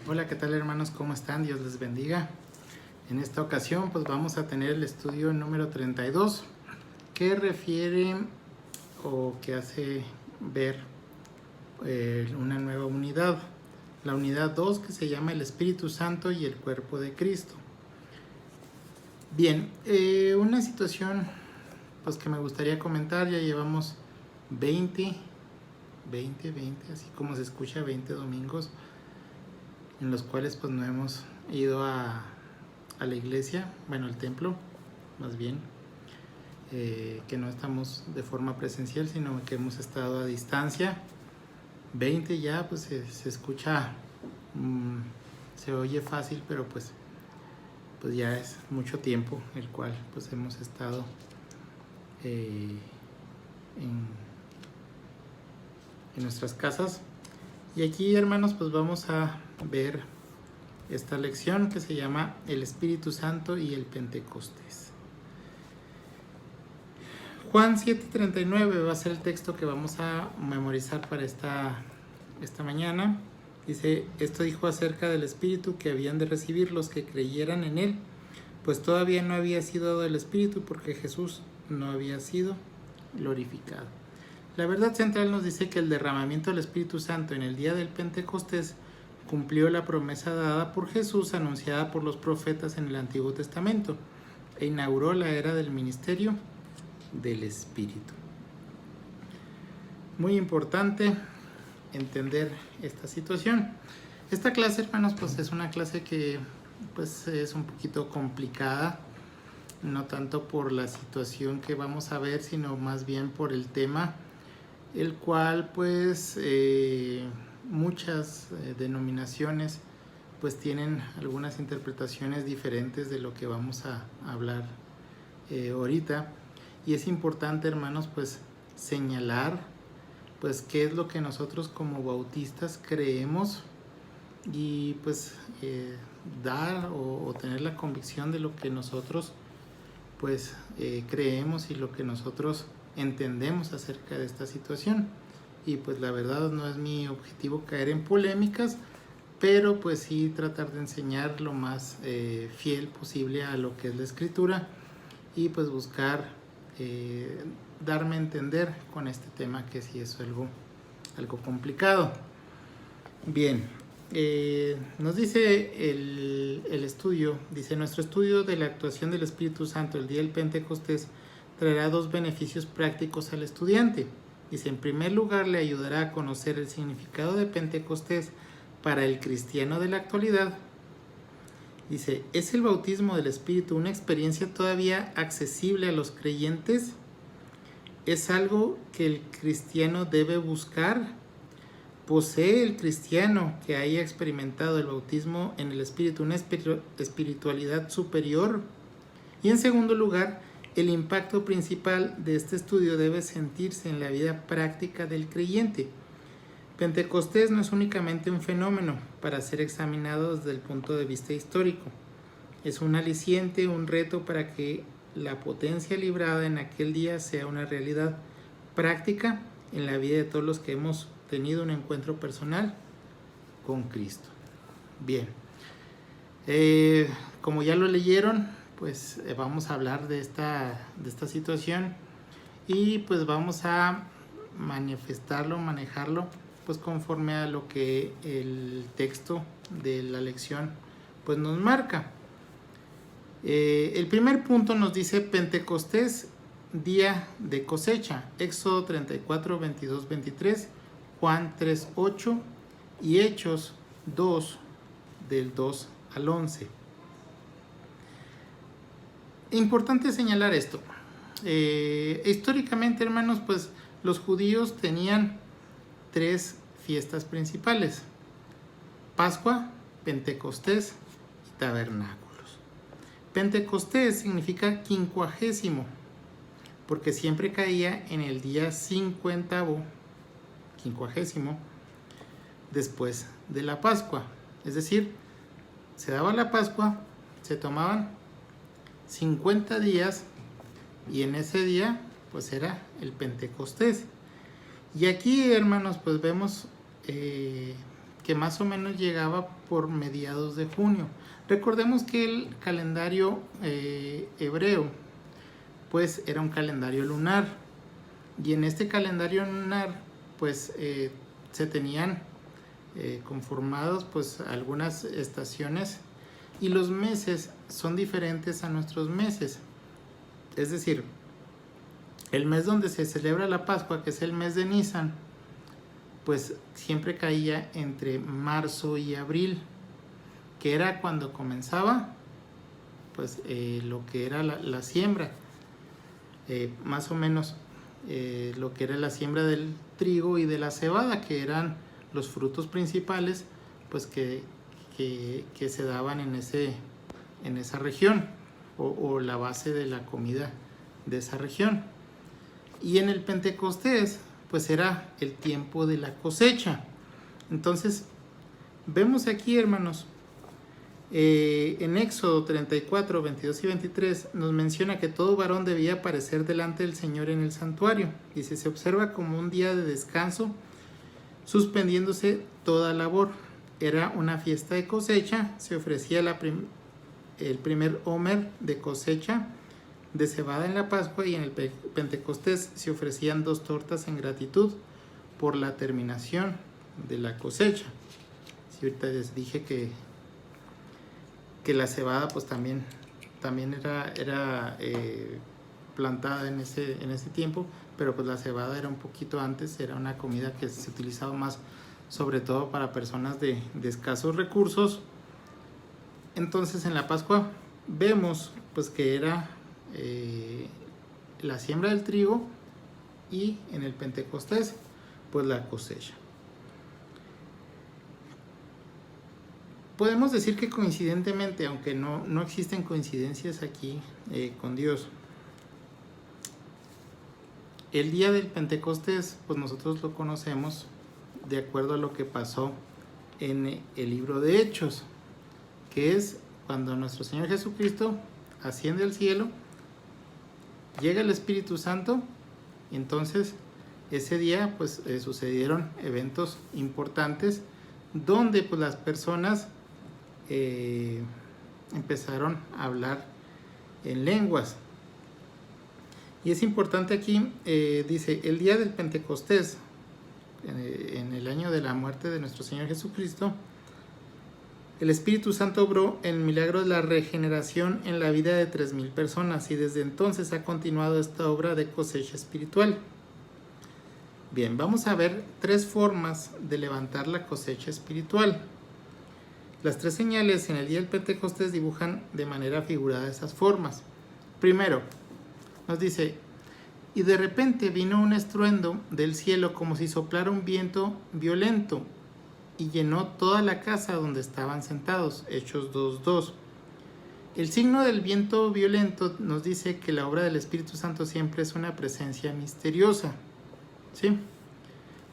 Hola, ¿qué tal hermanos? ¿Cómo están? Dios les bendiga. En esta ocasión pues vamos a tener el estudio número 32 que refiere o que hace ver una nueva unidad. La unidad 2 que se llama el Espíritu Santo y el cuerpo de Cristo. Bien, una situación pues que me gustaría comentar, ya llevamos 20, así como se escucha, 20 domingos en los cuales pues no hemos ido a la iglesia, bueno, al templo, más bien, que no estamos de forma presencial, sino que hemos estado a distancia. 20 ya, pues se escucha, se oye fácil, pero pues ya es mucho tiempo el cual pues hemos estado en nuestras casas. Y aquí, hermanos, pues vamos a ver esta lección que se llama el Espíritu Santo y el Pentecostés. Juan 7:39 va a ser el texto que vamos a memorizar para esta mañana. Dice: esto dijo acerca del Espíritu que habían de recibir los que creyeran en él, pues todavía no había sido dado el Espíritu porque Jesús no había sido glorificado. La verdad central nos dice que el derramamiento del Espíritu Santo en el día del Pentecostés cumplió la promesa dada por Jesús, anunciada por los profetas en el Antiguo Testamento, e inauguró la era del ministerio del Espíritu. Muy importante entender esta situación. Esta clase, hermanos, pues es una clase que pues es un poquito complicada, no tanto por la situación que vamos a ver, sino más bien por el tema, el cual pues muchas denominaciones pues tienen algunas interpretaciones diferentes de lo que vamos a hablar ahorita, y es importante, hermanos, pues señalar pues qué es lo que nosotros como bautistas creemos y pues dar o tener la convicción de lo que nosotros pues creemos y lo que nosotros entendemos acerca de esta situación. Y pues la verdad no es mi objetivo caer en polémicas, pero pues sí tratar de enseñar lo más fiel posible a lo que es la Escritura y pues buscar darme a entender con este tema, que sí es algo complicado. Bien, nos dice el estudio, dice: nuestro estudio de la actuación del Espíritu Santo el día del Pentecostés traerá dos beneficios prácticos al estudiante. Dice: en primer lugar, le ayudará a conocer el significado de Pentecostés para el cristiano de la actualidad. Dice: ¿es el bautismo del Espíritu una experiencia todavía accesible a los creyentes? ¿Es algo que el cristiano debe buscar? ¿Posee el cristiano que haya experimentado el bautismo en el Espíritu una espiritualidad superior? Y en segundo lugar, el impacto principal de este estudio debe sentirse en la vida práctica del creyente. Pentecostés no es únicamente un fenómeno para ser examinado desde el punto de vista histórico. Es un aliciente, un reto para que la potencia librada en aquel día sea una realidad práctica en la vida de todos los que hemos tenido un encuentro personal con Cristo. Bien, como ya lo leyeron, pues vamos a hablar de esta situación y pues vamos a manifestarlo, manejarlo pues conforme a lo que el texto de la lección pues nos marca. El primer punto nos dice: Pentecostés, día de cosecha. Éxodo 34, 22, 23, Juan 3, 8 y Hechos 2, del 2 al 11. Importante señalar esto. Históricamente, hermanos, pues los judíos tenían tres fiestas principales: Pascua, Pentecostés y Tabernáculos. Pentecostés significa 50º, porque siempre caía en el día 50º, después de la Pascua. Es decir, se daba la Pascua, se tomaban 50 días y en ese día pues era el Pentecostés. Y aquí, hermanos, pues vemos que más o menos llegaba por mediados de junio. Recordemos que el calendario hebreo pues era un calendario lunar, y en este calendario lunar pues se tenían conformados pues algunas estaciones, y los meses son diferentes a nuestros meses. Es decir, el mes donde se celebra la Pascua, que es el mes de Nisan, pues siempre caía entre marzo y abril, que era cuando comenzaba pues lo que era la siembra, más o menos lo que era la siembra del trigo y de la cebada, que eran los frutos principales pues que se daban en esa región, o la base de la comida de esa región. Y en el Pentecostés pues era el tiempo de la cosecha. Entonces vemos aquí, hermanos, en Éxodo 34, 22 y 23 nos menciona que todo varón debía aparecer delante del Señor en el santuario. Dice, se observa como un día de descanso, suspendiéndose toda labor. Era una fiesta de cosecha, se ofrecía el primer homer de cosecha de cebada en la Pascua, y en el Pentecostés se ofrecían 2 tortas en gratitud por la terminación de la cosecha. Sí, ahorita les dije que la cebada pues también era plantada en ese tiempo, pero pues la cebada era un poquito antes, era una comida que se utilizaba más sobre todo para personas de escasos recursos. Entonces en la Pascua vemos pues que era la siembra del trigo, y en el Pentecostés pues la cosecha. Podemos decir que coincidentemente, aunque no existen coincidencias aquí con Dios, el día del Pentecostés pues nosotros lo conocemos de acuerdo a lo que pasó en el libro de Hechos, que es cuando nuestro Señor Jesucristo asciende al cielo, llega el Espíritu Santo, y entonces ese día pues sucedieron eventos importantes donde pues las personas empezaron a hablar en lenguas. Y es importante aquí, dice, el día del Pentecostés, en el año de la muerte de nuestro Señor Jesucristo, el Espíritu Santo obró el milagro de la regeneración en la vida de 3,000 personas, y desde entonces ha continuado esta obra de cosecha espiritual. Bien, vamos a ver 3 formas de levantar la cosecha espiritual. Las 3 señales en el día del Pentecostés dibujan de manera figurada esas formas. Primero, nos dice, y de repente vino un estruendo del cielo como si soplara un viento violento, y llenó toda la casa donde estaban sentados. Hechos 2:2. El signo del viento violento nos dice que la obra del Espíritu Santo siempre es una presencia misteriosa. ¿Sí?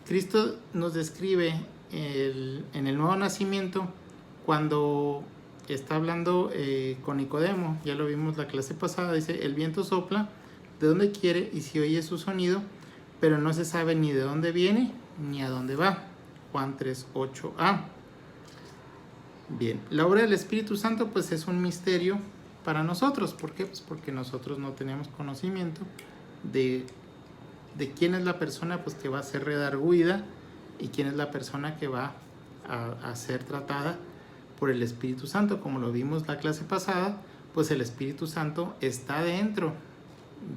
Cristo nos describe en el nuevo nacimiento, cuando está hablando con Nicodemo, ya lo vimos la clase pasada, dice, el viento sopla de donde quiere y se oye su sonido, pero no se sabe ni de dónde viene ni a dónde va. Juan 3:8a. Bien, la obra del Espíritu Santo pues es un misterio para nosotros. ¿Por qué? Pues porque nosotros no tenemos conocimiento de quién es la persona pues que va a ser redarguida, y quién es la persona que va a ser tratada por el Espíritu Santo. Como lo vimos la clase pasada, pues el Espíritu Santo está dentro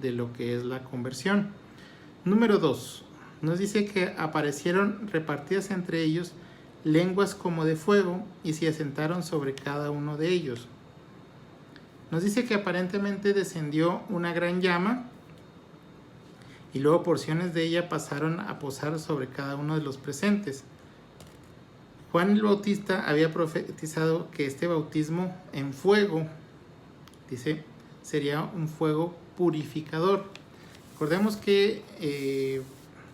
de lo que es la conversión. Número 2. Nos dice que aparecieron repartidas entre ellos lenguas como de fuego, y se asentaron sobre cada uno de ellos. Nos dice que aparentemente descendió una gran llama, y luego porciones de ella pasaron a posar sobre cada uno de los presentes. Juan el Bautista había profetizado que este bautismo en fuego, dice, sería un fuego purificador. Recordemos que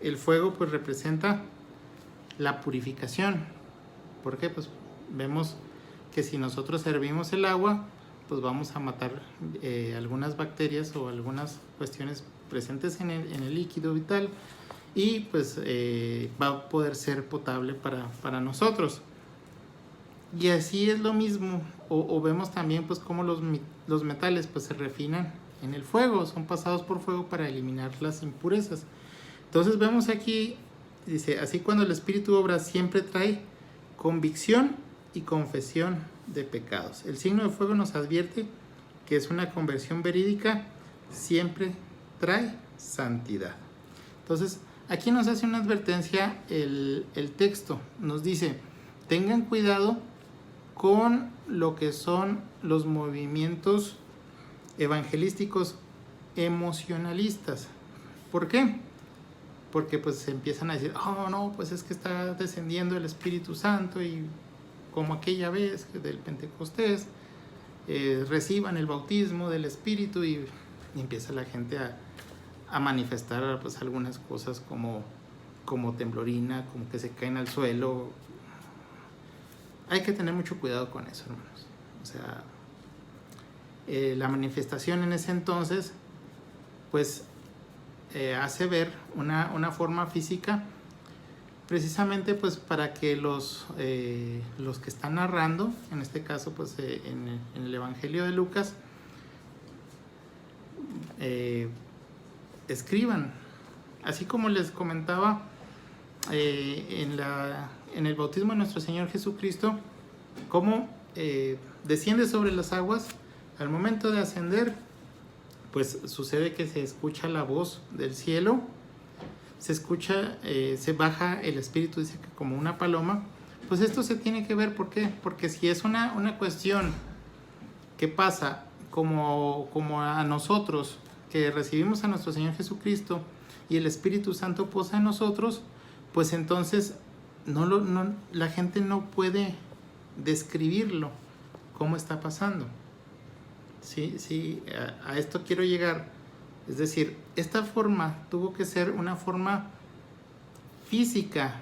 el fuego pues representa la purificación. ¿Por qué? Pues vemos que si nosotros hervimos el agua, pues vamos a matar algunas bacterias o algunas cuestiones presentes en el líquido vital, y pues va a poder ser potable para nosotros. Y así es lo mismo, o vemos también pues cómo los metales pues se refinan en el fuego, son pasados por fuego para eliminar las impurezas. Entonces vemos aquí, dice, así cuando el Espíritu obra siempre trae convicción y confesión de pecados. El signo de fuego nos advierte que es una conversión verídica, siempre trae santidad. Entonces aquí nos hace una advertencia el texto, nos dice, tengan cuidado con lo que son los movimientos evangelísticos emocionalistas. ¿Por qué? Porque pues se empiezan a decir, oh no, pues es que está descendiendo el Espíritu Santo y como aquella vez del Pentecostés, reciban el bautismo del Espíritu y empieza la gente a manifestar pues algunas cosas como temblorina, como que se caen al suelo. Hay que tener mucho cuidado con eso, hermanos. O sea, la manifestación en ese entonces, pues hace ver una forma física, precisamente pues para que los que están narrando, en este caso pues en el Evangelio de Lucas, escriban. Así como les comentaba en el bautismo de nuestro Señor Jesucristo, cómo desciende sobre las aguas, al momento de ascender, pues sucede que se escucha la voz del cielo, se escucha, se baja el Espíritu, dice que como una paloma. Pues esto se tiene que ver, ¿por qué? Porque si es una cuestión que pasa como a nosotros, que recibimos a nuestro Señor Jesucristo y el Espíritu Santo posa en nosotros, pues entonces la gente no puede describirlo, cómo está pasando. Sí, a esto quiero llegar. Es decir, esta forma tuvo que ser una forma física,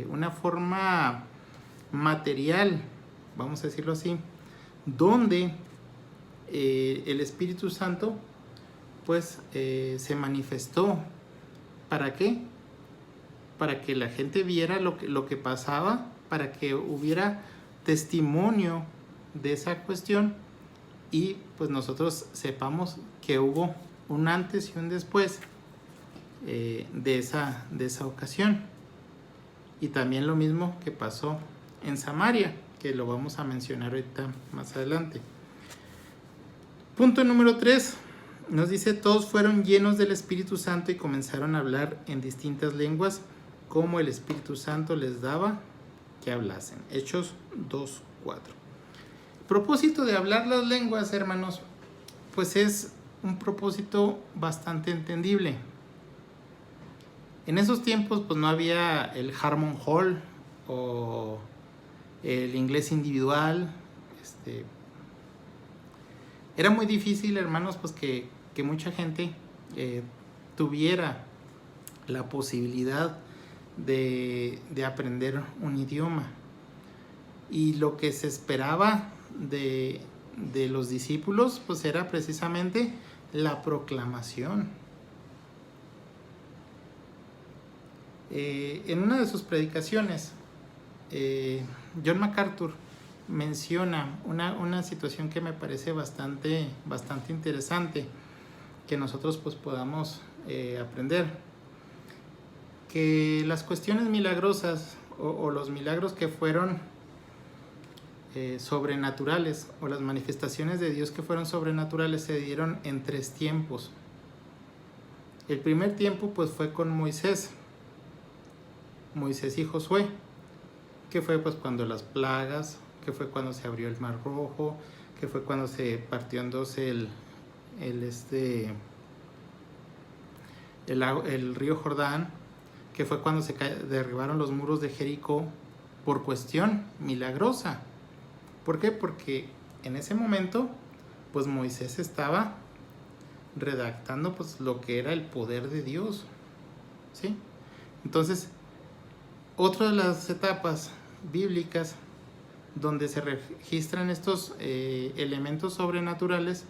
una forma material, vamos a decirlo así, donde el Espíritu Santo pues se manifestó. ¿Para qué? Para que la gente viera lo que pasaba, para que hubiera testimonio de esa cuestión y pues nosotros sepamos que hubo un antes y un después de esa ocasión. Y también lo mismo que pasó en Samaria, que lo vamos a mencionar ahorita más adelante. Punto número 3, nos dice, todos fueron llenos del Espíritu Santo y comenzaron a hablar en distintas lenguas, como el Espíritu Santo les daba que hablasen. Hechos 2:4. Propósito de hablar las lenguas, hermanos, pues es un propósito bastante entendible. En esos tiempos pues no había el Harmon Hall o el inglés individual. Era muy difícil, hermanos, pues que mucha gente tuviera la posibilidad de aprender un idioma. Y lo que se esperaba de los discípulos pues era precisamente la proclamación. En una de sus predicaciones, John MacArthur menciona una situación que me parece bastante interesante, que nosotros pues podamos aprender, que las cuestiones milagrosas o los milagros que fueron sobrenaturales, o las manifestaciones de Dios que fueron sobrenaturales, se dieron en 3 tiempos. El primer tiempo pues fue con Moisés y Josué, que fue pues cuando las plagas, que fue cuando se abrió el Mar Rojo, que fue cuando se partió en dos el río Jordán, que fue cuando se derribaron los muros de Jericó por cuestión milagrosa. ¿Por qué? Porque en ese momento pues Moisés estaba redactando pues lo que era el poder de Dios, ¿sí? Entonces, otra de las etapas bíblicas donde se registran estos elementos sobrenaturales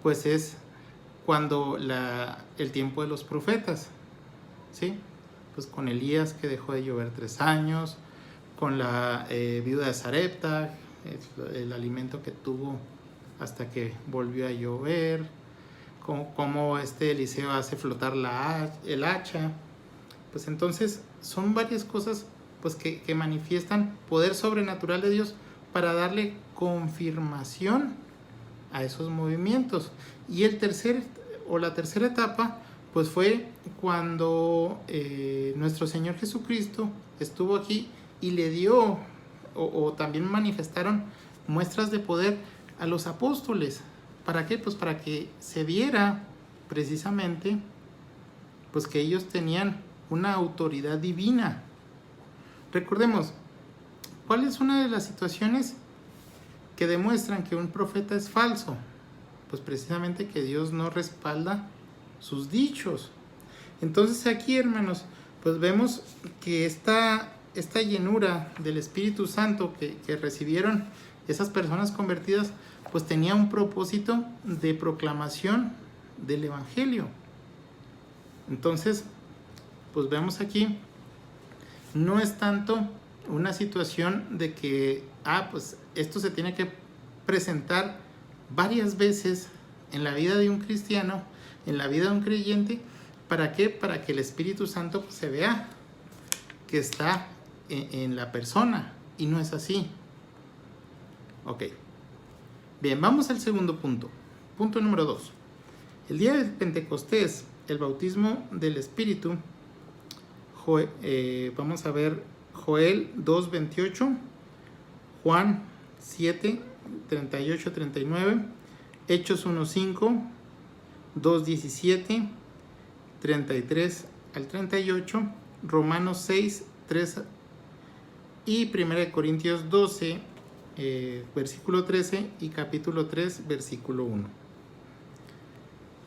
pues es cuando el tiempo de los profetas, ¿sí? Pues con Elías, que dejó de llover 3 años, con la viuda de Sarepta, el alimento que tuvo hasta que volvió a llover, cómo Eliseo hace flotar el hacha. Pues entonces son varias cosas pues que manifiestan poder sobrenatural de Dios para darle confirmación a esos movimientos. Y la tercera etapa pues fue cuando nuestro Señor Jesucristo estuvo aquí y le dio o también manifestaron muestras de poder a los apóstoles. ¿Para qué? Pues para que se viera precisamente pues que ellos tenían una autoridad divina. Recordemos, ¿cuál es una de las situaciones que demuestran que un profeta es falso? Pues precisamente que Dios no respalda sus dichos. Entonces aquí, hermanos, pues vemos que esta llenura del Espíritu Santo que recibieron esas personas convertidas, pues tenía un propósito de proclamación del Evangelio. Entonces, pues vemos aquí, no es tanto una situación de que, pues esto se tiene que presentar varias veces en la vida de un cristiano, en la vida de un creyente. ¿Para qué? Para que el Espíritu Santo pues, se vea que está en la persona, y no es así. Ok. Bien, vamos al segundo punto. Punto número 2. El día de Pentecostés, el bautismo del Espíritu, vamos a ver Joel 2:28, Juan 7:38-39, Hechos 1:5, 2:17, 33 al 38, Romanos 6:3 y 1 Corintios 12, versículo 13 y capítulo 3, versículo 1.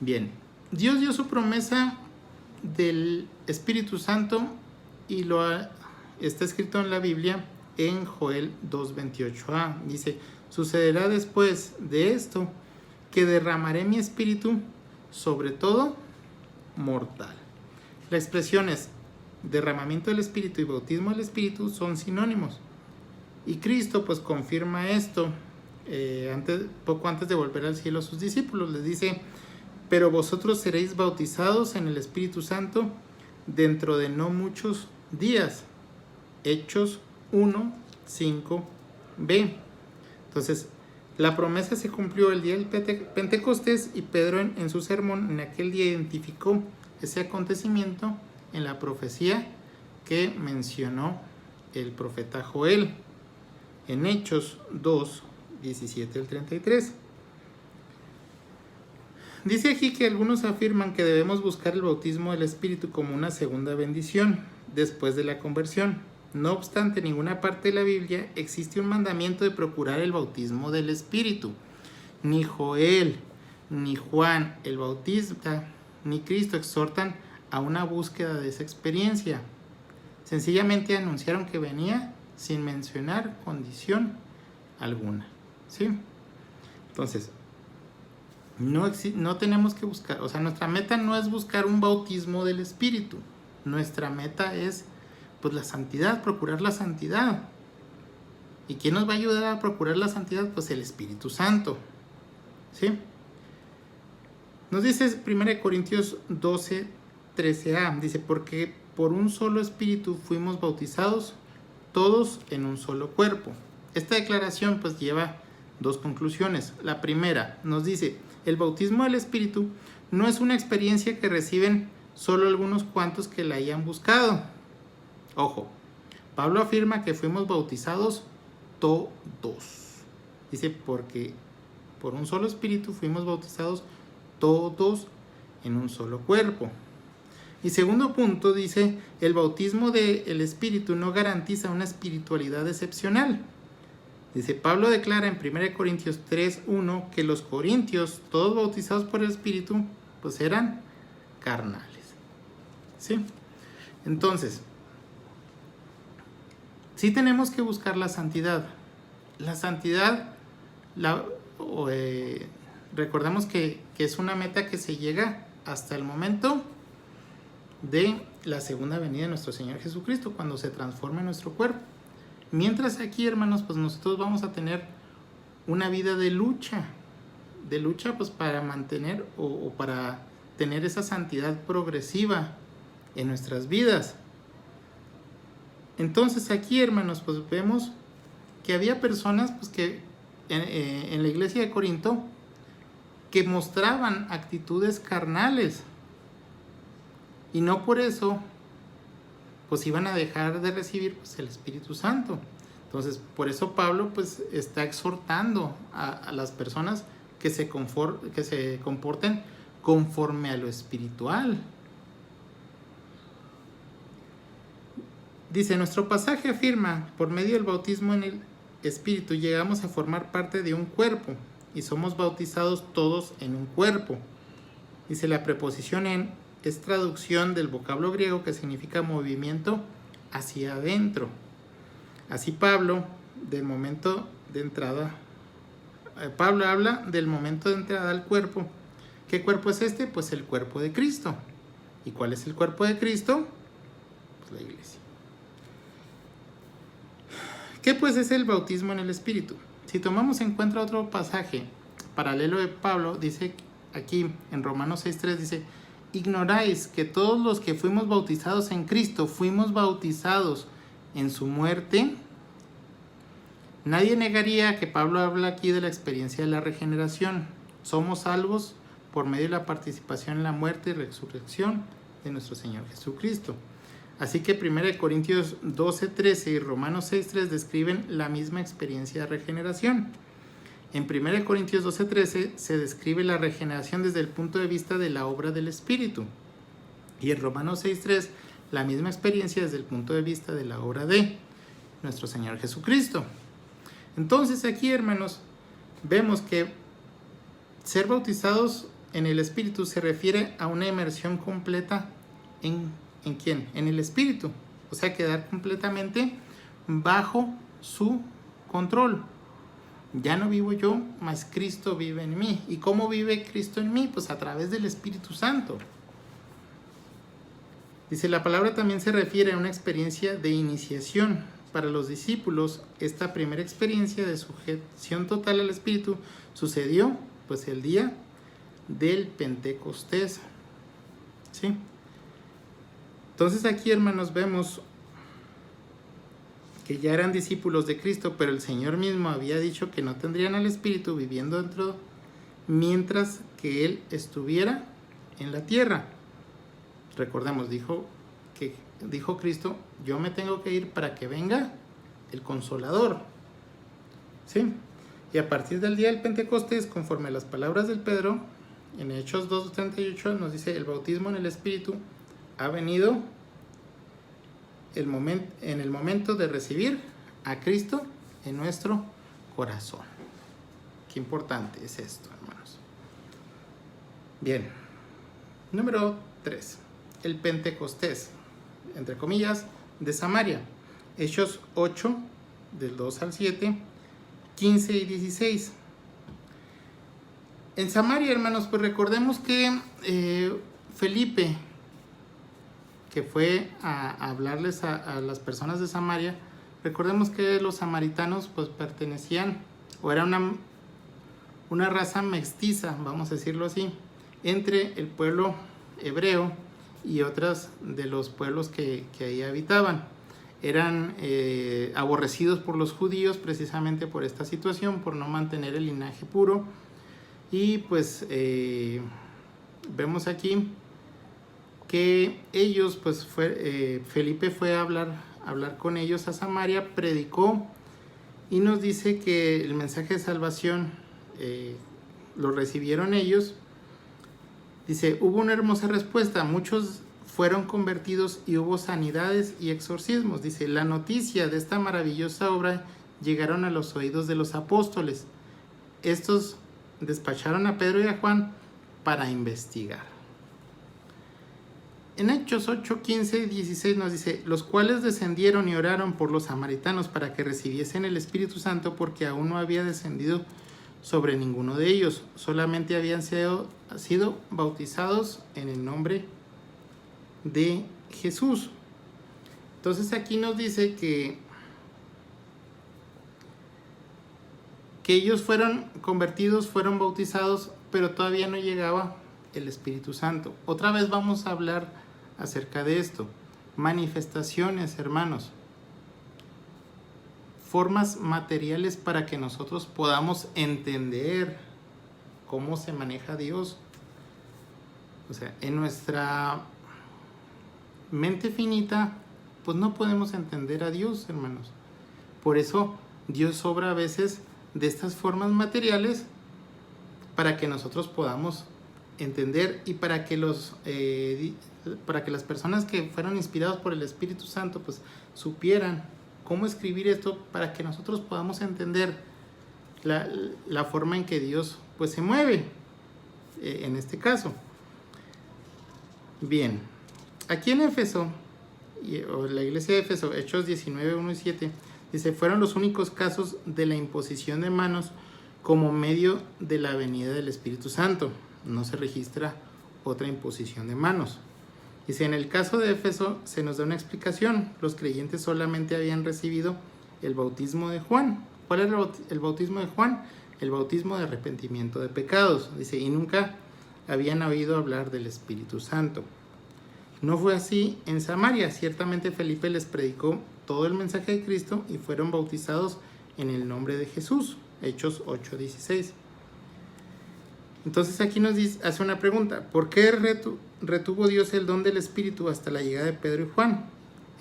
Bien, Dios dio su promesa del Espíritu Santo y está escrito en la Biblia en Joel 2:28a. Dice, sucederá después de esto que derramaré mi espíritu sobre todo mortal. Las expresiones derramamiento del espíritu y bautismo del espíritu son sinónimos. Y Cristo pues confirma esto poco antes de volver al cielo a sus discípulos. Les dice, pero vosotros seréis bautizados en el Espíritu Santo dentro de no muchos días. Hechos 1:5b. Entonces, la promesa se cumplió el día del Pentecostés y Pedro en su sermón en aquel día identificó ese acontecimiento en la profecía que mencionó el profeta Joel en Hechos 2:17-33. Dice aquí que algunos afirman que debemos buscar el bautismo del Espíritu como una segunda bendición después de la conversión. No obstante, en ninguna parte de la Biblia existe un mandamiento de procurar el bautismo del Espíritu. Ni Joel, ni Juan el Bautista, ni Cristo exhortan a una búsqueda de esa experiencia. Sencillamente anunciaron que venía sin mencionar condición alguna. ¿Sí? Entonces, no tenemos que buscar, o sea, nuestra meta no es buscar un bautismo del Espíritu. Nuestra meta es pues la santidad, procurar la santidad. ¿Y quién nos va a ayudar a procurar la santidad? Pues el Espíritu Santo. ¿Sí? Nos dice 1 Corintios 12:13a, dice, porque por un solo Espíritu fuimos bautizados todos en un solo cuerpo. Esta declaración pues lleva dos conclusiones. La primera nos dice, el bautismo del Espíritu no es una experiencia que reciben solo algunos cuantos que la hayan buscado. Ojo, Pablo afirma que fuimos bautizados todos. Dice, porque por un solo Espíritu fuimos bautizados todos en un solo cuerpo. Y segundo punto dice, el bautismo del Espíritu no garantiza una espiritualidad excepcional. Dice, Pablo declara en 1 Corintios 3:1 que los corintios, todos bautizados por el Espíritu, pues eran carnales. ¿Sí? Entonces, sí tenemos que buscar la santidad. La santidad, recordemos que es una meta que se llega hasta el momento de la segunda venida de nuestro Señor Jesucristo, cuando se transforma en nuestro cuerpo. Mientras aquí, hermanos, pues nosotros vamos a tener una vida de lucha pues para mantener o para tener esa santidad progresiva en nuestras vidas. Entonces aquí, hermanos, pues vemos que había personas pues que en la iglesia de Corinto que mostraban actitudes carnales y no por eso pues iban a dejar de recibir pues el Espíritu Santo. Entonces, por eso Pablo pues está exhortando a las personas que se comporten conforme a lo espiritual. Dice, nuestro pasaje afirma, por medio del bautismo en el Espíritu llegamos a formar parte de un cuerpo y somos bautizados todos en un cuerpo. Dice, la preposición en es traducción del vocablo griego que significa movimiento hacia adentro. Así Pablo habla del momento de entrada al cuerpo. ¿Qué cuerpo es este? Pues el cuerpo de Cristo. ¿Y cuál es el cuerpo de Cristo? Pues la iglesia. ¿Qué pues es el bautismo en el Espíritu? Si tomamos en cuenta otro pasaje paralelo de Pablo, dice aquí en Romanos 6:3, dice, ignoráis que todos los que fuimos bautizados en Cristo, fuimos bautizados en su muerte. Nadie negaría que Pablo habla aquí de la experiencia de la regeneración. Somos salvos por medio de la participación en la muerte y resurrección de nuestro Señor Jesucristo. Así que 1 Corintios 12:13 y Romanos 6:3 describen la misma experiencia de regeneración. En 1 Corintios 12:13 se describe la regeneración desde el punto de vista de la obra del Espíritu. Y en Romanos 6:3 la misma experiencia desde el punto de vista de la obra de nuestro Señor Jesucristo. Entonces aquí, hermanos, vemos que ser bautizados en el Espíritu se refiere a una inmersión completa ¿en quién? En el Espíritu. O sea, quedar completamente bajo su control. Ya no vivo yo, mas Cristo vive en mí. ¿Y cómo vive Cristo en mí? Pues a través del Espíritu Santo. Dice, la palabra también se refiere a una experiencia de iniciación. Para los discípulos, esta primera experiencia de sujeción total al Espíritu sucedió pues el día del Pentecostés. ¿Sí? Entonces aquí, hermanos, vemos que ya eran discípulos de Cristo, pero el Señor mismo había dicho que no tendrían al Espíritu viviendo dentro mientras que Él estuviera en la tierra. Recordemos, dijo Cristo, yo me tengo que ir para que venga el Consolador. ¿Sí? Y a partir del día del Pentecostés, conforme a las palabras del Pedro, en Hechos 2:38 nos dice, el bautismo en el Espíritu ha venido en el momento de recibir a Cristo en nuestro corazón. Qué importante es esto, hermanos. Bien, número 3, el Pentecostés, entre comillas, de Samaria. Hechos 8, del 2 al 7, 15 y 16. En Samaria, hermanos, pues recordemos que Felipe, que fue a hablarles a las personas de Samaria, recordemos que los samaritanos pues pertenecían, o era una raza mestiza, vamos a decirlo así, entre el pueblo hebreo y otras de los pueblos que ahí habitaban. Eran aborrecidos por los judíos precisamente por esta situación, por no mantener el linaje puro. Y pues vemos aquí que ellos, pues Felipe fue a hablar con ellos a Samaria, predicó y nos dice que el mensaje de salvación lo recibieron ellos. Dice, hubo una hermosa respuesta, muchos fueron convertidos y hubo sanidades y exorcismos. Dice, la noticia de esta maravillosa obra llegaron a los oídos de los apóstoles. Estos despacharon a Pedro y a Juan para investigar. En Hechos 8, 15 y 16 nos dice, los cuales descendieron y oraron por los samaritanos para que recibiesen el Espíritu Santo, porque aún no había descendido sobre ninguno de ellos, solamente habían sido bautizados en el nombre de Jesús. Entonces aquí nos dice que que ellos fueron convertidos, fueron bautizados, pero todavía no llegaba el Espíritu Santo. Otra vez vamos a hablar acerca de esto. Manifestaciones, hermanos. Formas materiales para que nosotros podamos entender cómo se maneja Dios. O sea, en nuestra mente finita, pues no podemos entender a Dios, hermanos. Por eso Dios obra a veces de estas formas materiales para que nosotros podamos entender y para que las personas que fueron inspirados por el Espíritu Santo pues supieran cómo escribir esto para que nosotros podamos entender la forma en que Dios pues se mueve en este caso. Bien, aquí en Éfeso, o la iglesia de Éfeso, Hechos 19, 1 y 7, dice, fueron los únicos casos de la imposición de manos como medio de la venida del Espíritu Santo. No se registra otra imposición de manos. Dice, en el caso de Éfeso se nos da una explicación. Los creyentes solamente habían recibido el bautismo de Juan. ¿Cuál era el bautismo de Juan? El bautismo de arrepentimiento de pecados. Dice, y nunca habían oído hablar del Espíritu Santo. No fue así en Samaria. Ciertamente Felipe les predicó todo el mensaje de Cristo y fueron bautizados en el nombre de Jesús. Hechos 8:16. Entonces aquí nos hace una pregunta. ¿Por qué retuvo Dios el don del Espíritu hasta la llegada de Pedro y Juan?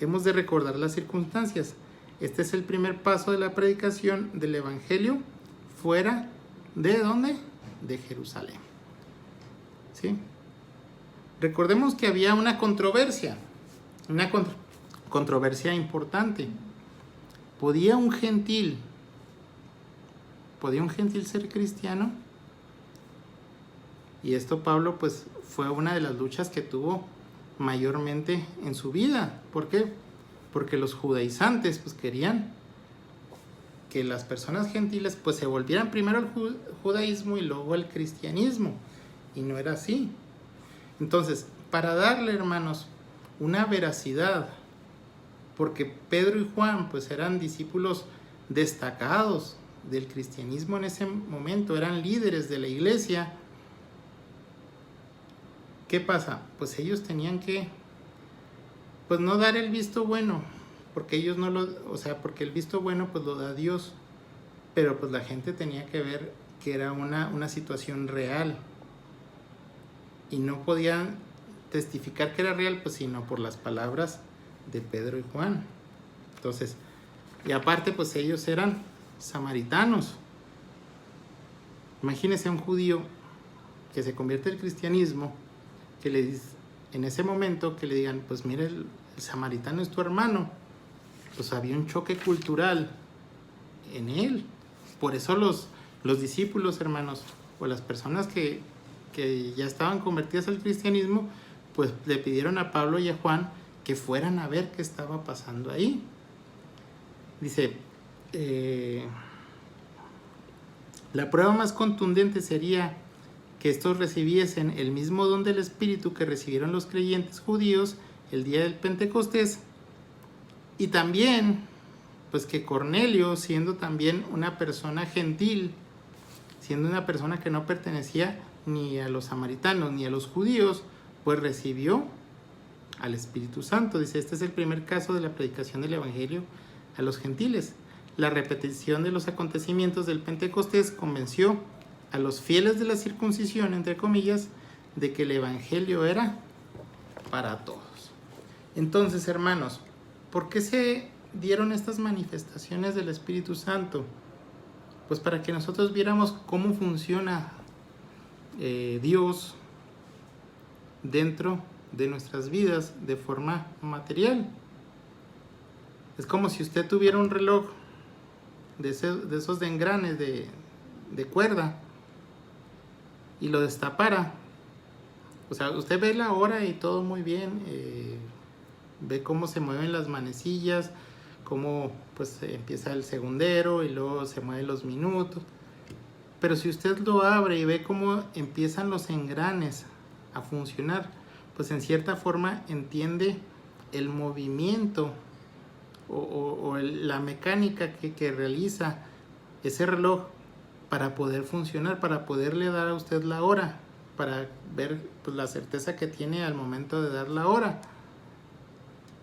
Hemos de recordar las circunstancias. Este es el primer paso de la predicación del Evangelio fuera ¿de dónde? De Jerusalén. ¿Sí? Recordemos que había una controversia importante. ¿Podía un gentil ser cristiano? Y esto Pablo pues fue una de las luchas que tuvo mayormente en su vida. ¿Por qué? Porque los judaizantes pues querían que las personas gentiles pues se volvieran primero al judaísmo y luego al cristianismo. Y no era así. Entonces, para darle, hermanos, una veracidad, porque Pedro y Juan pues eran discípulos destacados del cristianismo en ese momento, eran líderes de la iglesia. ¿Qué pasa? Pues ellos tenían que pues no dar el visto bueno, porque ellos porque el visto bueno pues lo da Dios, pero pues la gente tenía que ver que era una situación real y no podían testificar que era real pues sino por las palabras de Pedro y Juan. Entonces, y aparte pues ellos eran samaritanos. Imagínense un judío que se convierte al cristianismo, que le dice en ese momento que le digan, pues mira, el samaritano es tu hermano. Pues había un choque cultural en él. Por eso los discípulos, hermanos, o las personas que ya estaban convertidas al cristianismo, pues le pidieron a Pablo y a Juan que fueran a ver qué estaba pasando ahí. Dice, la prueba más contundente sería que estos recibiesen el mismo don del Espíritu que recibieron los creyentes judíos el día del Pentecostés, y también pues que Cornelio, siendo también una persona gentil, siendo una persona que no pertenecía ni a los samaritanos ni a los judíos, pues recibió al Espíritu Santo. Dice, este es el primer caso de la predicación del Evangelio a los gentiles. La repetición de los acontecimientos del Pentecostés convenció a los fieles de la circuncisión, entre comillas, de que el Evangelio era para todos. Entonces, hermanos, ¿por qué se dieron estas manifestaciones del Espíritu Santo? Pues para que nosotros viéramos cómo funciona Dios dentro de nuestras vidas de forma material. Es como si usted tuviera un reloj de esos de engranes de cuerda y lo destapara. O sea, usted ve la hora y todo muy bien, ve cómo se mueven las manecillas, cómo pues empieza el segundero y luego se mueven los minutos. Pero si usted lo abre y ve cómo empiezan los engranes a funcionar, pues en cierta forma entiende el movimiento o la mecánica que realiza ese reloj para poder funcionar, para poderle dar a usted la hora, para ver pues, la certeza que tiene al momento de dar la hora.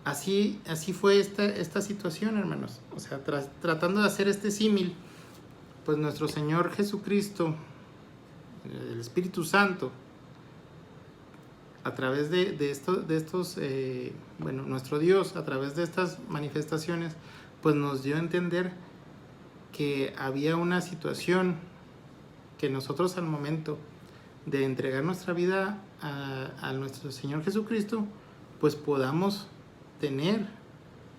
Así fue esta situación, hermanos. O sea, tratando de hacer este símil, pues nuestro Señor Jesucristo, el Espíritu Santo, a través de estos, nuestro Dios, a través de estas manifestaciones, pues nos dio a entender que había una situación que nosotros al momento de entregar nuestra vida a nuestro Señor Jesucristo, pues podamos tener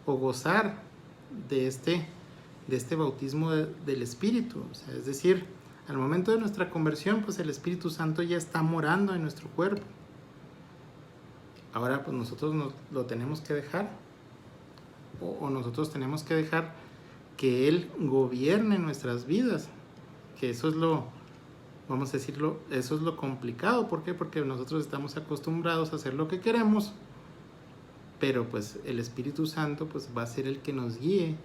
o gozar de este bautismo del Espíritu. O sea, es decir, al momento de nuestra conversión, pues el Espíritu Santo ya está morando en nuestro cuerpo. Ahora pues nosotros lo tenemos que dejar, o nosotros tenemos que dejar que Él gobierne nuestras vidas, que eso es vamos a decirlo, eso es lo complicado. ¿Por qué? Porque nosotros estamos acostumbrados a hacer lo que queremos, pero pues el Espíritu Santo pues va a ser el que nos guíe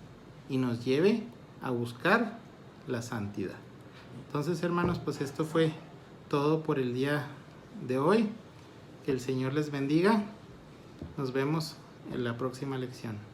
y nos lleve a buscar la santidad. Entonces, hermanos, pues esto fue todo por el día de hoy. Que el Señor les bendiga. Nos vemos en la próxima lección.